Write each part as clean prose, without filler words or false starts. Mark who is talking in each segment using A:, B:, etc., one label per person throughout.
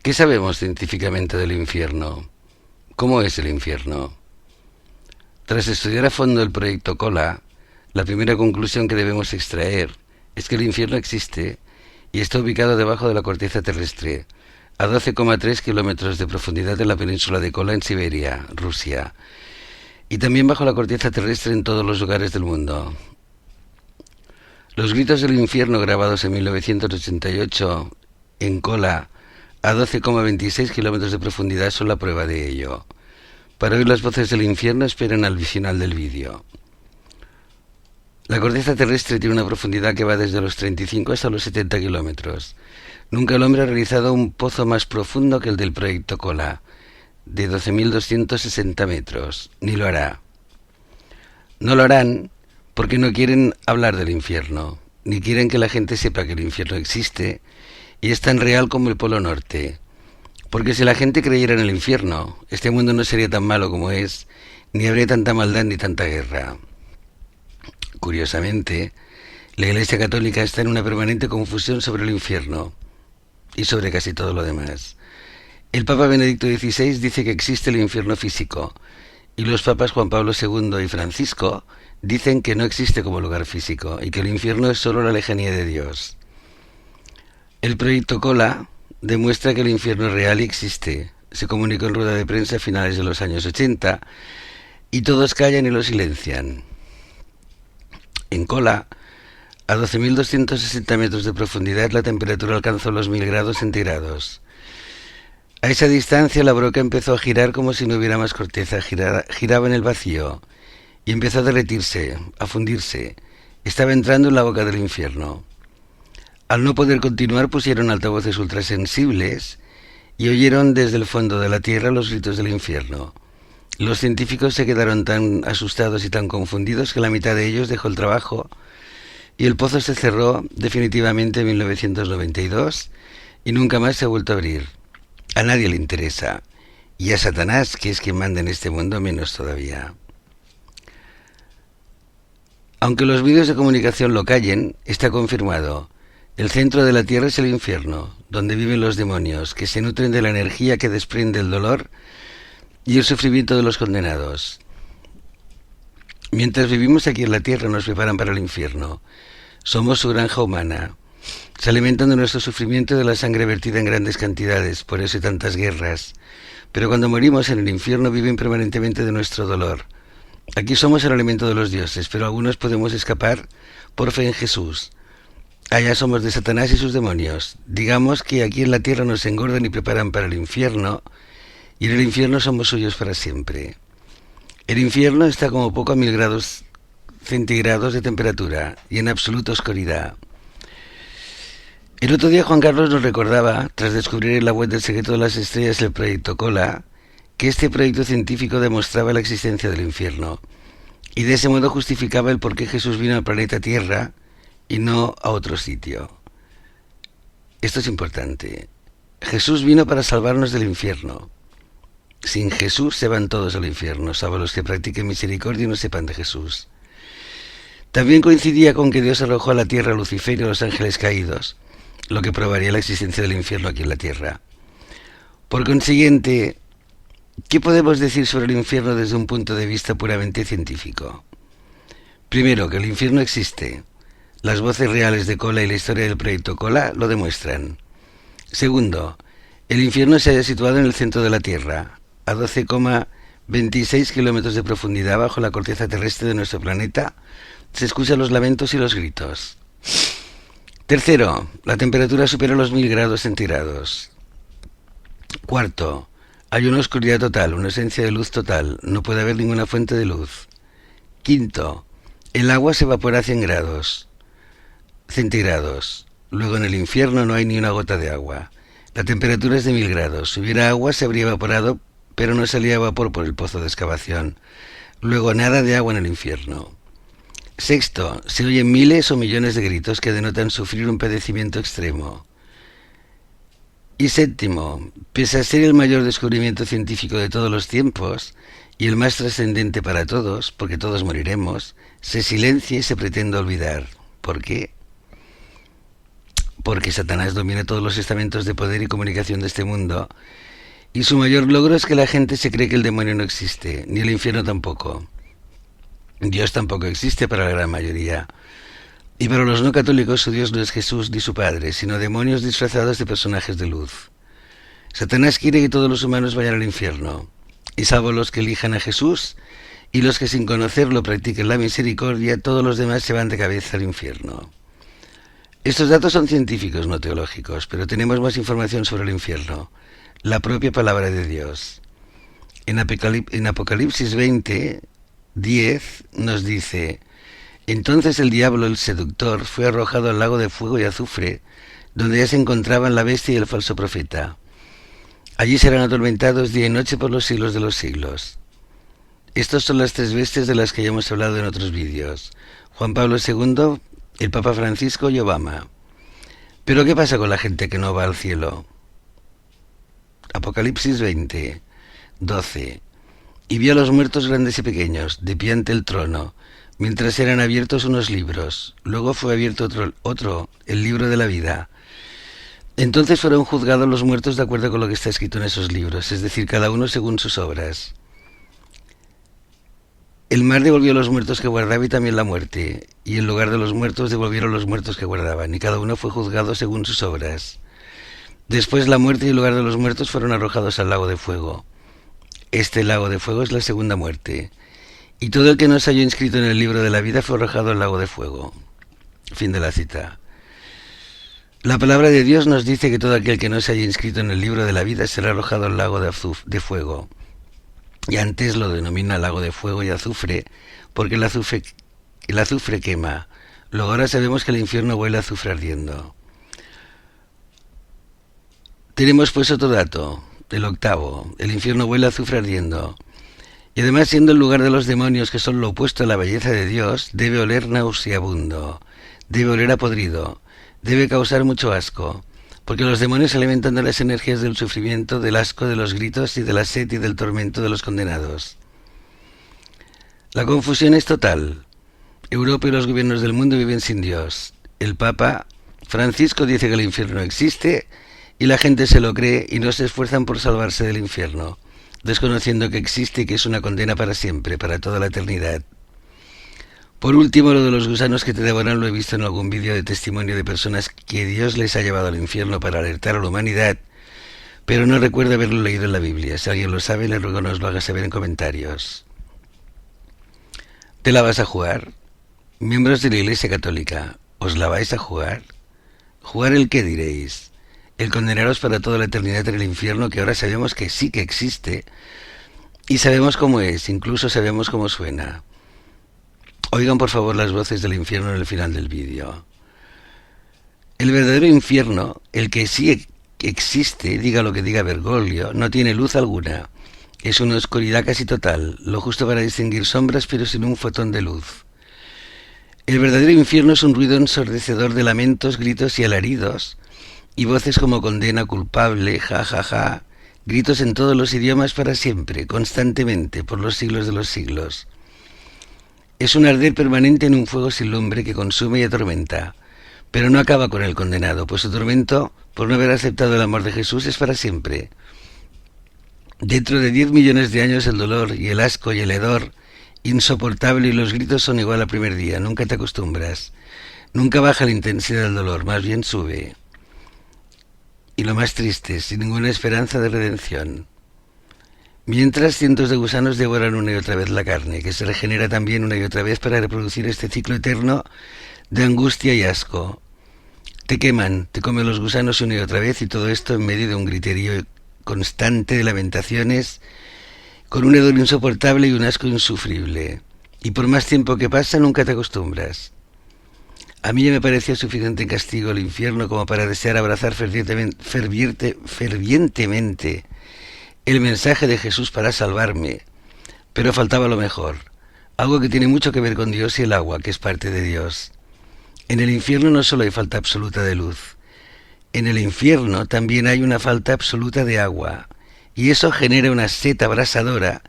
A: ¿Qué sabemos científicamente del infierno? ¿Cómo es el infierno? Tras estudiar a fondo el proyecto Cola, la primera conclusión que debemos extraer es que el infierno existe y está ubicado debajo de la corteza terrestre, a 12,3 kilómetros de profundidad en la península de Kola en Siberia, Rusia, y también bajo la corteza terrestre en todos los lugares del mundo. Los gritos del infierno grabados en 1988 en Kola a 12,26 kilómetros de profundidad son la prueba de ello. Para oír las voces del infierno esperen al final del vídeo. La corteza terrestre tiene una profundidad que va desde los 35 hasta los 70 kilómetros. Nunca el hombre ha realizado un pozo más profundo que el del proyecto Kola, de 12.260 metros, ni lo hará. No lo harán porque no quieren hablar del infierno, ni quieren que la gente sepa que el infierno existe y es tan real como el Polo Norte. Porque si la gente creyera en el infierno, este mundo no sería tan malo como es, ni habría tanta maldad ni tanta guerra. Curiosamente, la Iglesia Católica está en una permanente confusión sobre el infierno y sobre casi todo lo demás. El Papa Benedicto XVI dice que existe el infierno físico, y los papas Juan Pablo II y Francisco dicen que no existe como lugar físico y que el infierno es solo la lejanía de Dios. El proyecto Kola demuestra que el infierno es real y existe. Se comunicó en rueda de prensa a finales de los años 80 y todos callan y lo silencian. En Kola, a 12.260 metros de profundidad, la temperatura alcanzó los 1000 grados centígrados. A esa distancia la broca empezó a girar como si no hubiera más corteza, giraba en el vacío y empezó a derretirse, a fundirse. Estaba entrando en la boca del infierno. Al no poder continuar pusieron altavoces ultrasensibles y oyeron desde el fondo de la tierra los gritos del infierno. Los científicos se quedaron tan asustados y tan confundidos que la mitad de ellos dejó el trabajo y el pozo se cerró definitivamente en 1992 y nunca más se ha vuelto a abrir. A nadie le interesa, y a Satanás, que es quien manda en este mundo, menos todavía. Aunque los medios de comunicación lo callen, está confirmado. El centro de la Tierra es el infierno, donde viven los demonios, que se nutren de la energía que desprende el dolor y el sufrimiento de los condenados. Mientras vivimos aquí en la Tierra nos preparan para el infierno. Somos su granja humana. Se alimentan de nuestro sufrimiento y de la sangre vertida en grandes cantidades, por eso hay tantas guerras. Pero cuando morimos en el infierno viven permanentemente de nuestro dolor. Aquí somos el alimento de los dioses, pero algunos podemos escapar por fe en Jesús. Allá somos de Satanás y sus demonios. Digamos que aquí en la tierra nos engordan y preparan para el infierno, y en el infierno somos suyos para siempre. El infierno está como poco a 1000 grados centígrados de temperatura y en absoluta oscuridad. El otro día Juan Carlos nos recordaba, tras descubrir en la web del secreto de las estrellas el proyecto Kola, que este proyecto científico demostraba la existencia del infierno, y de ese modo justificaba el por qué Jesús vino al planeta Tierra y no a otro sitio. Esto es importante. Jesús vino para salvarnos del infierno. Sin Jesús se van todos al infierno, salvo los que practiquen misericordia y no sepan de Jesús. También coincidía con que Dios arrojó a la tierra a Lucifer y a los ángeles caídos, lo que probaría la existencia del infierno aquí en la tierra. Por consiguiente, ¿qué podemos decir sobre el infierno desde un punto de vista puramente científico? Primero, que el infierno existe. Las voces reales de Kola y la historia del proyecto Kola lo demuestran. Segundo, el infierno se halla situado en el centro de la Tierra, a 12,26 kilómetros de profundidad bajo la corteza terrestre de nuestro planeta. Se escuchan los lamentos y los gritos. Tercero, la temperatura supera los 1000 grados centígrados. Cuarto, hay una oscuridad total, una ausencia de luz total, no puede haber ninguna fuente de luz. Quinto, el agua se evapora a 100 grados centígrados. Luego en el infierno no hay ni una gota de agua. La temperatura es de 1000 grados. Si hubiera agua se habría evaporado, pero no salía vapor por el pozo de excavación. Luego nada de agua en el infierno. Sexto, se oyen miles o millones de gritos que denotan sufrir un padecimiento extremo. Y séptimo, pese a ser el mayor descubrimiento científico de todos los tiempos y el más trascendente para todos, porque todos moriremos, se silencia y se pretende olvidar. ¿Por qué? porque Satanás domina todos los estamentos de poder y comunicación de este mundo, y su mayor logro es que la gente se cree que el demonio no existe, ni el infierno tampoco. Dios tampoco existe para la gran mayoría. Y para los no católicos su Dios no es Jesús ni su Padre, sino demonios disfrazados de personajes de luz. Satanás quiere que todos los humanos vayan al infierno, y salvo los que elijan a Jesús y los que sin conocerlo practiquen la misericordia, todos los demás se van de cabeza al infierno. Estos datos son científicos, no teológicos, pero tenemos más información sobre el infierno, la propia palabra de Dios. En Apocalipsis 20, 10 nos dice: entonces el diablo, el seductor, fue arrojado al lago de fuego y azufre, donde ya se encontraban la bestia y el falso profeta. Allí serán atormentados día y noche por los siglos de los siglos. Estas son las tres bestias de las que ya hemos hablado en otros vídeos: Juan Pablo II, el Papa Francisco y Obama. Pero ¿qué pasa con la gente que no va al cielo? Apocalipsis 20, 12. Y vio a los muertos grandes y pequeños, de pie ante el trono, mientras eran abiertos unos libros. Luego fue abierto otro, el libro de la vida. Entonces fueron juzgados los muertos de acuerdo con lo que está escrito en esos libros, es decir, cada uno según sus obras. El mar devolvió a los muertos que guardaba y también la muerte, y en lugar de los muertos devolvieron los muertos que guardaban, y cada uno fue juzgado según sus obras. Después la muerte y el lugar de los muertos fueron arrojados al lago de fuego. Este lago de fuego es la segunda muerte, y todo el que no se halló inscrito en el libro de la vida fue arrojado al lago de fuego. Fin de la cita. La palabra de Dios nos dice que todo aquel que no se haya inscrito en el libro de la vida será arrojado al lago de fuego. Y antes lo denomina lago de fuego y azufre, porque el azufre quema. Luego ahora sabemos que el infierno huele a azufre ardiendo. Tenemos pues otro dato, el octavo: el infierno huele a azufre ardiendo. Y además, siendo el lugar de los demonios, que son lo opuesto a la belleza de Dios, debe oler nauseabundo, debe oler a podrido, debe causar mucho asco, porque los demonios se alimentan de las energías del sufrimiento, del asco, de los gritos y de la sed y del tormento de los condenados. La confusión es total. Europa y los gobiernos del mundo viven sin Dios. El Papa Francisco dice que el infierno existe y la gente se lo cree y no se esfuerzan por salvarse del infierno, desconociendo que existe y que es una condena para siempre, para toda la eternidad. Por último, lo de los gusanos que te devoran lo he visto en algún vídeo de testimonio de personas que Dios les ha llevado al infierno para alertar a la humanidad, pero no recuerdo haberlo leído en la Biblia. Si alguien lo sabe, le ruego nos lo haga saber en comentarios. ¿Te la vas a jugar? Miembros de la Iglesia Católica, ¿os la vais a jugar? ¿Jugar el qué, diréis? El condenaros para toda la eternidad en el infierno, que ahora sabemos que sí que existe, y sabemos cómo es, incluso sabemos cómo suena. Oigan por favor las voces del infierno en el final del vídeo. El verdadero infierno, el que sí existe, diga lo que diga Bergoglio, no tiene luz alguna. Es una oscuridad casi total, lo justo para distinguir sombras pero sin un fotón de luz. El verdadero infierno es un ruido ensordecedor de lamentos, gritos y alaridos, y voces como condena, culpable, ja, ja, ja, gritos en todos los idiomas para siempre, constantemente, por los siglos de los siglos. Es un arder permanente en un fuego sin lumbre que consume y atormenta, pero no acaba con el condenado, pues su tormento, por no haber aceptado el amor de Jesús, es para siempre. Dentro de 10 millones de años el dolor y el asco y el hedor, insoportable, y los gritos son igual al primer día, nunca te acostumbras. Nunca baja la intensidad del dolor, más bien sube. Y lo más triste, sin ninguna esperanza de redención. Mientras cientos de gusanos devoran una y otra vez la carne, que se regenera también una y otra vez para reproducir este ciclo eterno de angustia y asco. Te queman, te comen los gusanos una y otra vez, y todo esto en medio de un griterío constante de lamentaciones, con un hedor insoportable y un asco insufrible. Y por más tiempo que pasa, nunca te acostumbras. A mí ya me parecía suficiente castigo el infierno como para desear abrazar fervientemente el mensaje de Jesús para salvarme, pero faltaba lo mejor, algo que tiene mucho que ver con Dios y el agua, que es parte de Dios. En el infierno no solo hay falta absoluta de luz, en el infierno también hay una falta absoluta de agua, y eso genera una sed abrasadora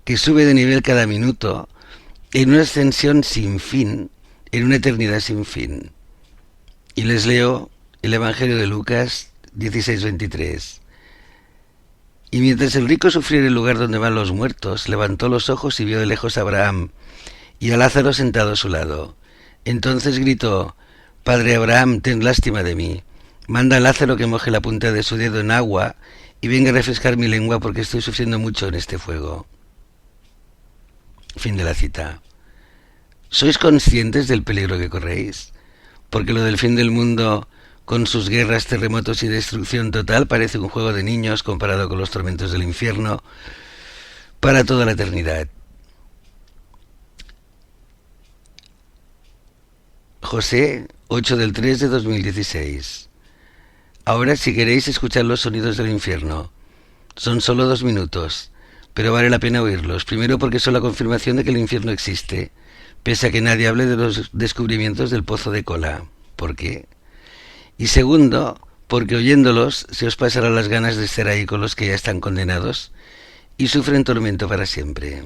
A: que sube de nivel cada minuto en una ascensión sin fin, en una eternidad sin fin. Y les leo El Evangelio de Lucas 16:23. Y mientras el rico sufría en el lugar donde van los muertos, levantó los ojos y vio de lejos a Abraham y a Lázaro sentado a su lado. Entonces gritó: Padre Abraham, ten lástima de mí. Manda a Lázaro que moje la punta de su dedo en agua y venga a refrescar mi lengua porque estoy sufriendo mucho en este fuego. Fin de la cita. ¿Sois conscientes del peligro que corréis? Porque lo del fin del mundo, con sus guerras, terremotos y destrucción total, parece un juego de niños comparado con los tormentos del infierno para toda la eternidad. José 8 del 3 de 2016. Ahora, si queréis escuchar los sonidos del infierno, son solo 2 minutos, pero vale la pena oírlos. Primero porque son la confirmación de que el infierno existe, pese a que nadie hable de los descubrimientos del pozo de cola. ¿Por qué? Y segundo, porque oyéndolos se os pasarán las ganas de estar ahí con los que ya están condenados y sufren tormento para siempre.